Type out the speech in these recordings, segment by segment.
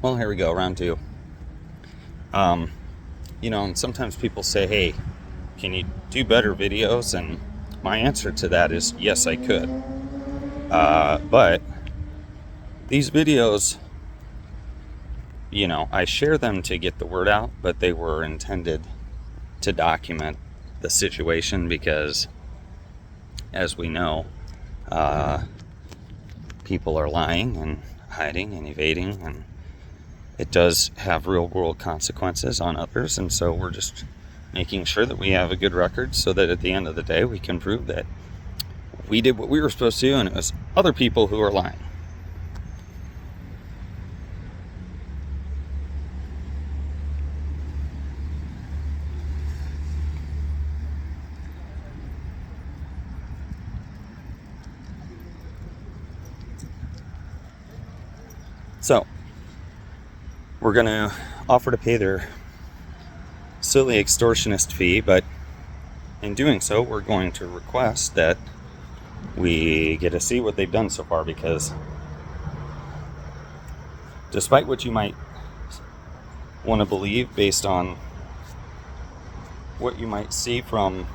Well, here we go, round two. Um, and sometimes people say, hey, can you do better videos? And my answer to that is yes, I could. But these videos, I share them to get the word out, but they were intended to document the situation because, as we know, people are lying and hiding and evading, and it does have real world consequences on others. And so we're just making sure that we have a good record so that at the end of the day we can prove that we did what we were supposed to do and it was other people who are lying. So we're going to offer to pay their silly extortionist fee, but in doing so, we're going to request that we get to see what they've done so far, because despite what you might want to believe based on what you might see from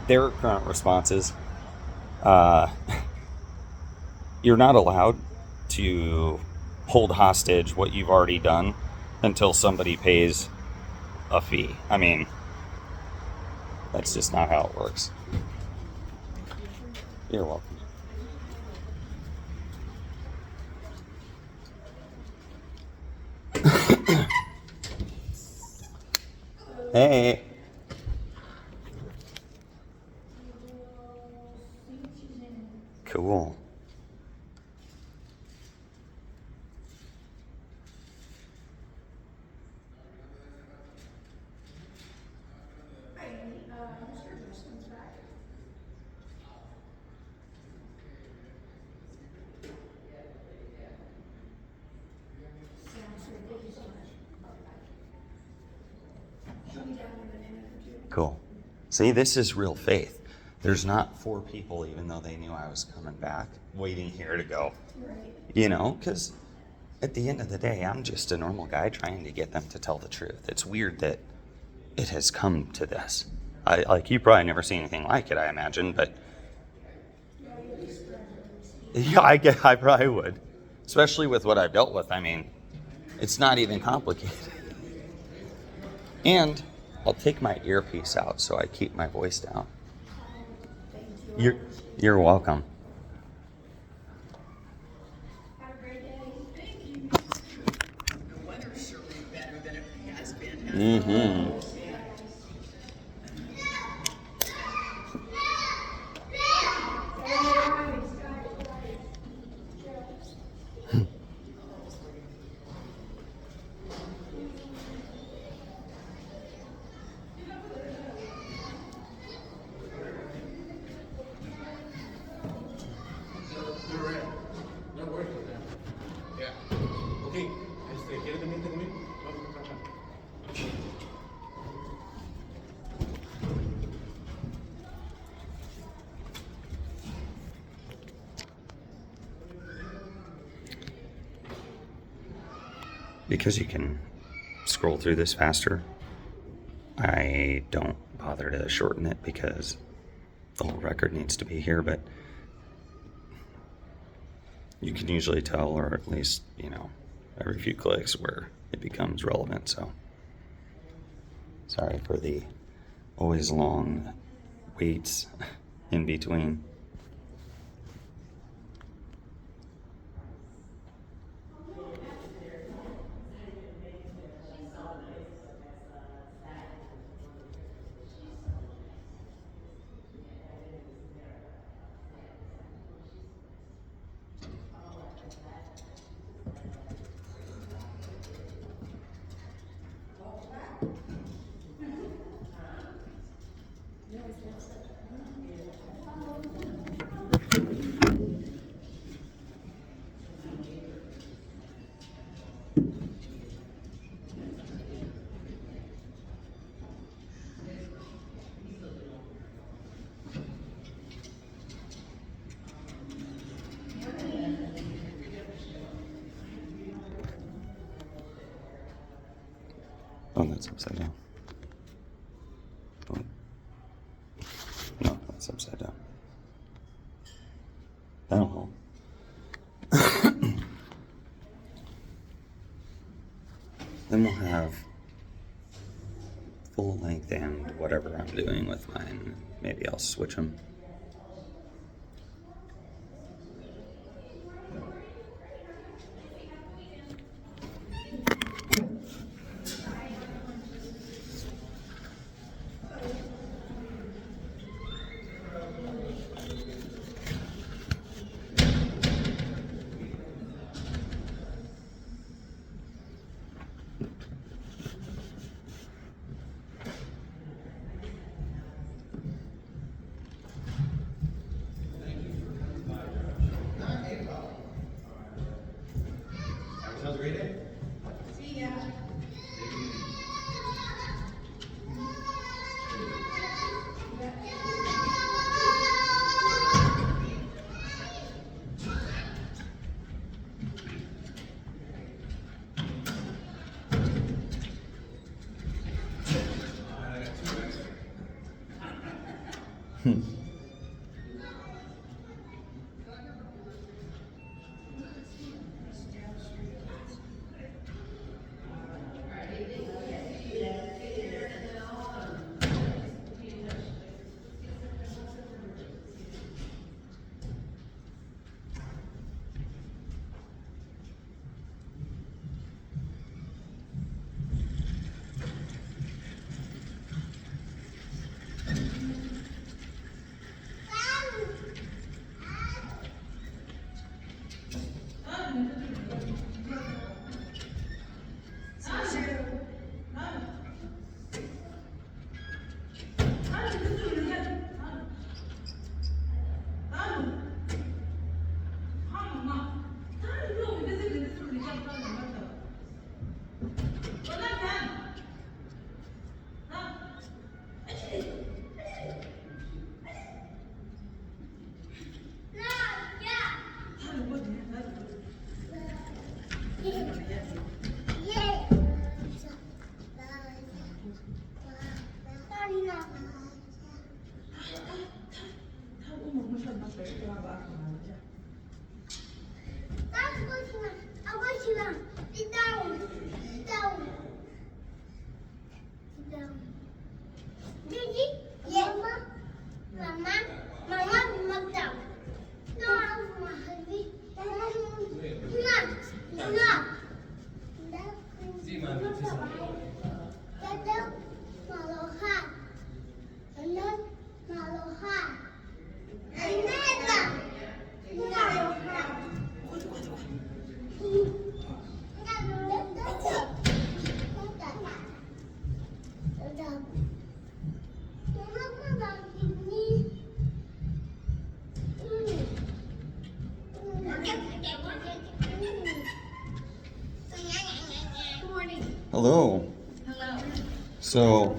their current responses, you're not allowed to hold hostage what you've already done until somebody pays a fee. I mean, that's just not how it works. You're welcome. Hey. Cool. Cool. See, this is real faith. There's not 4 people, even though they knew I was coming back, waiting here to go. Because at the end of the day, I'm just a normal guy trying to get them to tell the truth. It's weird that it has come to this. You probably never seen anything like it, I imagine, but yeah, I probably would. Especially with what I've dealt with. I mean, it's not even complicated. And I'll take my earpiece out so I keep my voice down. You're welcome. Have a great day. Thank you. The weather's surely better than it has been. Mm-hmm. Because you can scroll through this faster, I don't bother to shorten it because the whole record needs to be here, but you can usually tell, or at least, every few clicks where it becomes relevant. So sorry for the always long waits in between. Oh, that's upside down. Oh. No, that's upside down. That'll help. Then we'll have full length and whatever I'm doing with mine. Maybe I'll switch them. Hello. Hello. So,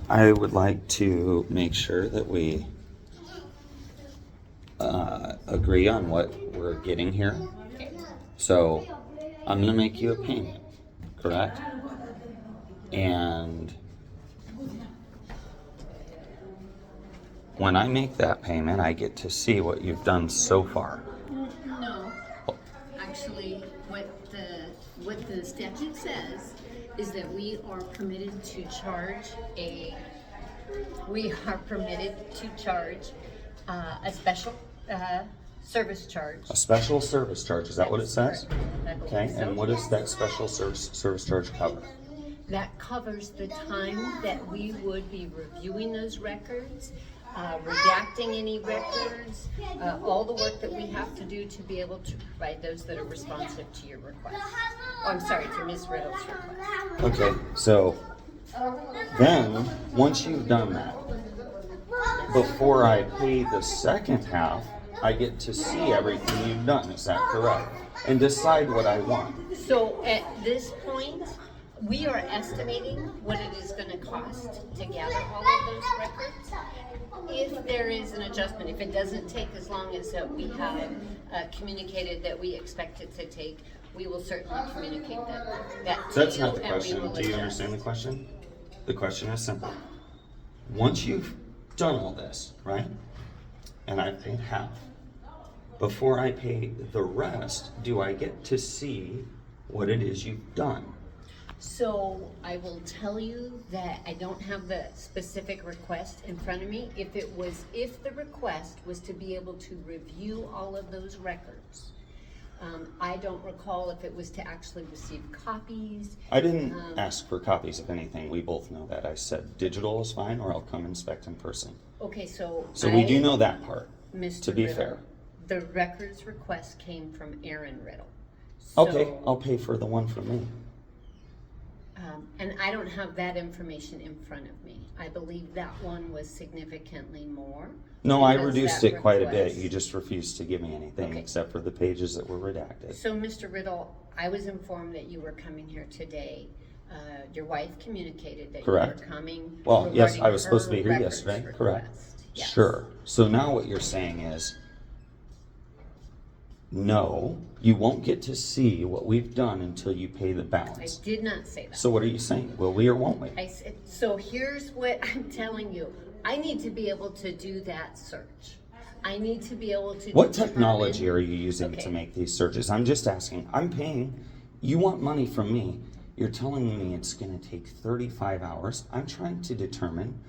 I would like to make sure that we agree on what we're getting here. So, I'm going to make you a payment, correct? And when I make that payment, I get to see what you've done so far. No. Actually, what the statute says is that we are permitted to charge a special service charge. A special service charge, is that what it says? Okay, So, and what does that special service charge cover? that covers the time that we would be reviewing those records, redacting any records, all the work that we have to do to be able to provide those that are responsive to your request. Oh, I'm sorry, to Ms. Riddle's request. Okay, so then, once you've done that, before I pay the second half, I get to see everything you've done, is that correct? And decide what I want. So at this point, We are estimating what it is going to cost to gather all of those records. If there is an adjustment, if it doesn't take as long as we have communicated that we expect it to take, we will certainly communicate that to That's you, not the and we question. will Do you adjust. understand the question? The question is simple. Once you've done all this, right, and I've paid half, before I pay the rest, do I get to see what it is you've done? So I will tell you that I don't have the specific request in front of me. If the request was to be able to review all of those records, I don't recall if it was to actually receive copies. I didn't ask for copies of anything. We both know that. I said digital is fine, or I'll come inspect in person. Okay, so we do know that part, Mr. to be Riddle, fair. the records request came from Aaron Riddle. Okay, So, I'll pay for the one from me. and I don't have that information in front of me. I believe that one was significantly more. No, I because reduced that it quite a bit. request- You just refused to give me anything Okay. except for the pages that were redacted. So, Mr. Riddle, I was informed that you were coming here today. Your wife communicated that Correct. you were coming. Well, yes, regarding I was supposed to her be here records yesterday, correct? request. Yes. Sure. So now what you're saying is, no, you won't get to see what we've done until you pay the I balance. did not say that. So what are you saying? Will we or won't we? I said, so here's what I'm telling you. I need to be able to do that search. I need to be able to What determine- technology are you using Okay. to make these searches? I'm just asking. I'm paying. You want money from me. You're telling me it's going to take 35 hours. I'm trying to determine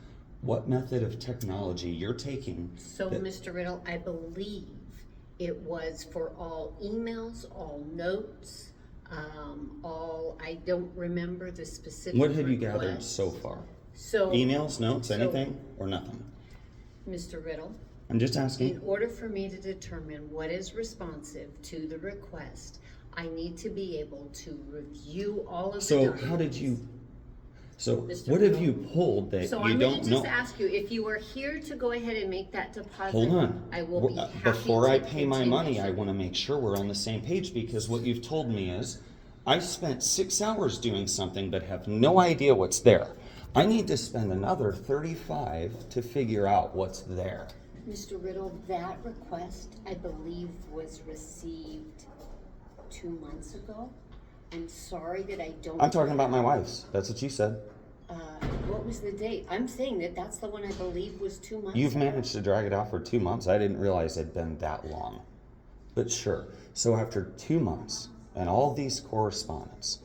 what method of technology you're taking. So, that- Mr. Riddle, I believe it was for all emails, all notes, I don't remember the specific What have you gathered request. so far? So, Emails, notes, so- anything, or nothing? Mr. Riddle, I'm just in asking. order for me to determine what is responsive to the request, I need to be able to review all of the So documents. how did you? So Mr. what have Riddle? you pulled that So you I'm going don't to know? just ask you, if you were here to go ahead and make that deposit, Hold on. I will be happy Before to I pay my continue. money, I want to make sure we're on the same page, because what you've told me is I spent 6 hours doing something but have no idea what's there. I need to spend another 35 to figure out what's there. Mr. Riddle, that request, I believe, was received 2 months ago. I'm sorry that I don't. I'm talking about my wife's. That's what you said. What was the date? I'm saying that that's the one I believe was 2 months You've ago. managed to drag it out for 2 months. I didn't realize it'd been that long. But sure. So after 2 months and all these correspondence,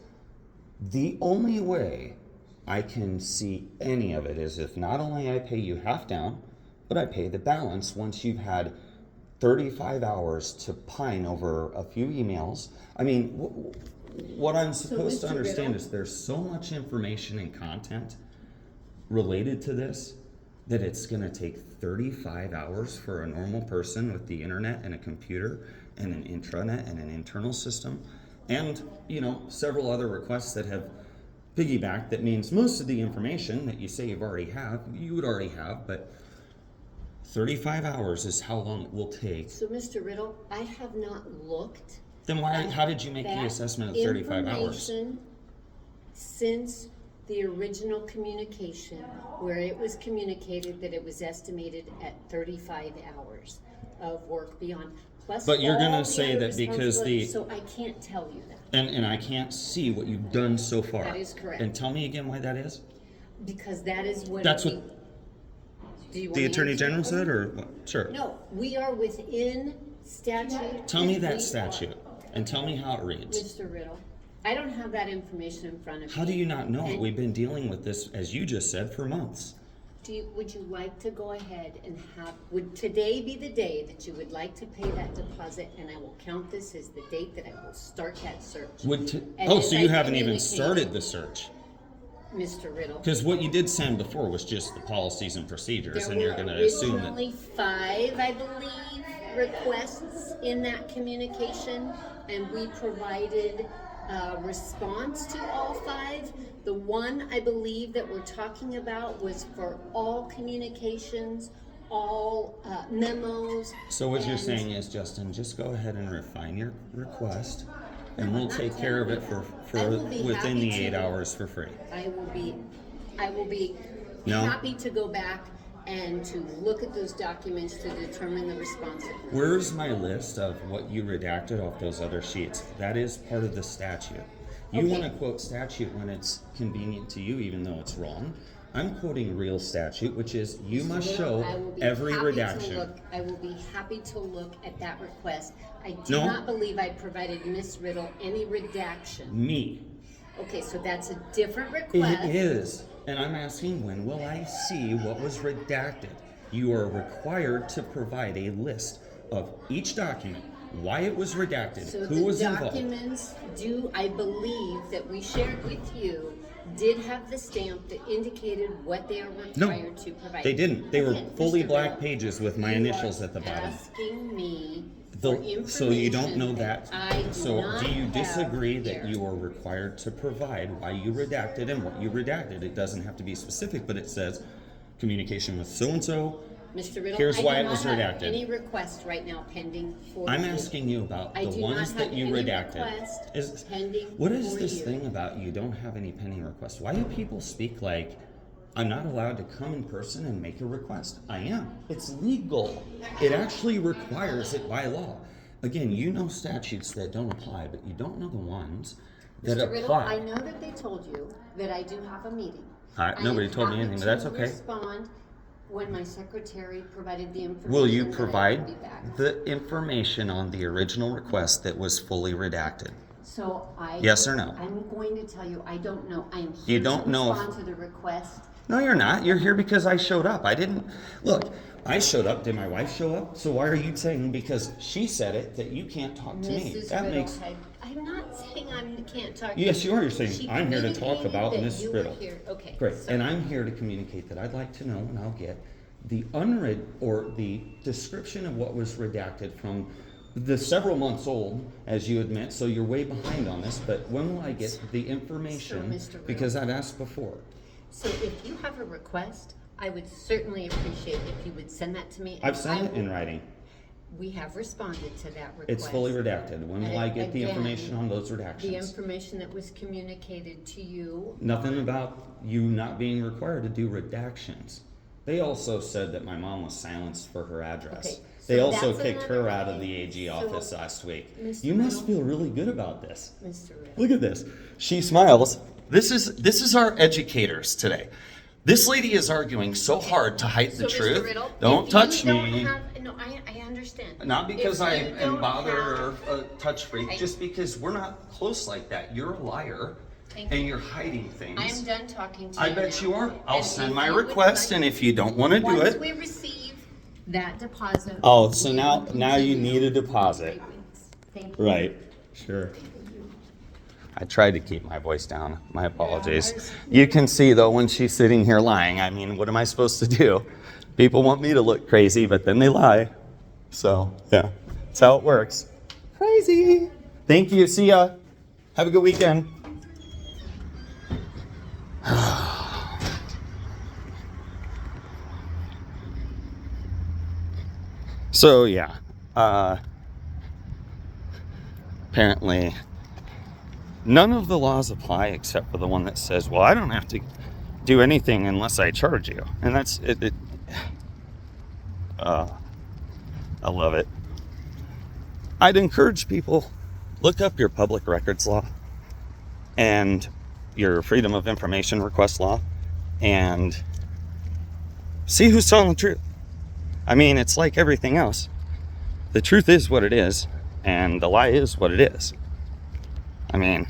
the only way I can see any of it is if not only I pay you half down, but I pay the balance once you've had 35 hours to pine over a few emails. I mean, what I'm supposed to Mr. understand Riddle? is there's so much information and content related to this that it's going to take 35 hours for a normal person with the internet and a computer and an intranet and an internal system and, several other requests that have piggybacked. That means most of the information that you say you would already have, but 35 hours is how long it will take. So, Mr. Riddle, I have not looked. Then how did you make the that assessment of 35 hours? information since the original communication, where it was communicated that it was estimated at 35 hours of work beyond. Plus But you're gonna all the say other that because the- responsibilities. So I can't tell you that, And I can't see what you've done so far. That is correct. And tell me again why that is? because that is what. That's what Do you want the me Attorney to General answer? said, or what? Sure. No, we are within statute. Tell me and that we- statute and tell me how it reads. Mr. Riddle, I don't have that information in front of me. How do you not know? And We've been dealing with this, as you just said, for months. would you like to go ahead and would today be the day that you would like to pay that deposit, and I will count this as the date that I will start that search? And as So I you haven't even communicated- started the search? Mr. Riddle. Because what you did send before was just the policies and procedures, There and you're were going to assume that. originally 5, I believe, requests in that communication, and we provided a response to all 5. The one I believe that we're talking about was for all communications, all memos. So what you're and- saying is, Justin, just go ahead and refine your request and we'll I'm not take care of it telling for you that. I will be within happy the 8 to. hours for free. I will be No. happy to go back and to look at those documents to determine the responsibility. Where's my list of what you redacted off those other sheets? That is part of the statute. You Okay. want to quote statute when it's convenient to you, even though it's wrong. I'm quoting real statute, which is you must show I will be every happy redaction. To look, I will be happy to look at that request. I do No. not believe I provided Ms. Riddle any redaction. Me. Okay, so that's a different request. It is. And I'm asking, when will I see what was redacted? You are required to provide a list of each document, why it was redacted, So who was the involved. documents do, I believe, that we shared with you, did have the stamp that indicated what they are required to provide. They didn't. They were Again, fully Mr. black Riddle, pages with my you initials are at the bottom. asking me The- for information so you don't know that. I do So not do you have disagree that here. you are required to provide why you redacted and what you redacted? It doesn't have to be specific, but it says communication with so-and-so. Mr. Riddle, Here's why I it do was not have redacted. any request right now pending for I'm you. asking you about I the do ones not that have you any redacted. request pending What is for this you. thing about you don't have any pending requests? Why do people speak like I'm not allowed to come in person and make a request? I am. It's legal. It actually requires it by law. Again, you know statutes that don't apply, but you don't know the ones that Mr. Riddle, I apply. know that they told you that I do have a meeting. Nobody I am told me happy anything, but to that's okay. Respond when my secretary provided the information. Will you that I provide would be back. the information on the original request that was fully redacted? So Yes or no? I'm going to tell you, I don't know. I am You here don't to know if- respond to the request. No, you're not. You're here because I showed up. I didn't. Look, I showed up. Did my wife show up? So why are you saying because she said it that you can't talk to me? Mrs. That Riddle, makes. I'm not saying I can't talk. Yes, you are. You're saying She I'm here to talk communicated about that Miss you were Riddle. here. Okay. Great. so- And I'm here to communicate that I'd like to know, and I'll get the unread or the description of what was redacted from the several months old, as you admit. So you're way behind on this. But when will I get the information? Mr. Riddle. Because I've asked before. So if you have a request, I would certainly appreciate if you would send that to me. and I've sent I it in will- writing. We have responded to that request. It's fully redacted. When will I get the Again, information on those The redactions? information that was communicated to you. Nothing about you not being required to do redactions. They also said that my mom was silenced for her address. Okay, They so also that's kicked her another out of the thing. AG So, office last week. Mr. You must Riddle- feel really good about this. Mr. Riddle. Look at this. She smiles. This is our educators today. This lady is arguing so hard to hide the So, Mr. truth. Riddle, Don't if touch you don't me. no, I understand. Not because If I you am don't bothered or have- a touch freak, I- just because we're not close like that. You're a liar, Thank and you. you're hiding things. I am done talking to you I bet now. you are. I'll And send if my you would request, like- and if you don't want to do Once it, we receive that deposit. oh, so we now will you continue. need a deposit, Thank you. right? Sure. I tried to keep my voice down. My apologies. You can see though when she's sitting here lying. I mean, what am I supposed to do? People want me to look crazy, but then they lie. So yeah, that's how it works. Crazy. Thank you. See ya. Have a good weekend. So yeah, apparently none of the laws apply except for the one that says, well, I don't have to do anything unless I charge you. And that's it. I love it. I'd encourage people, look up your public records law and your freedom of information request law and see who's telling the truth. I mean, it's like everything else. The truth is what it is, and the lie is what it is. I mean,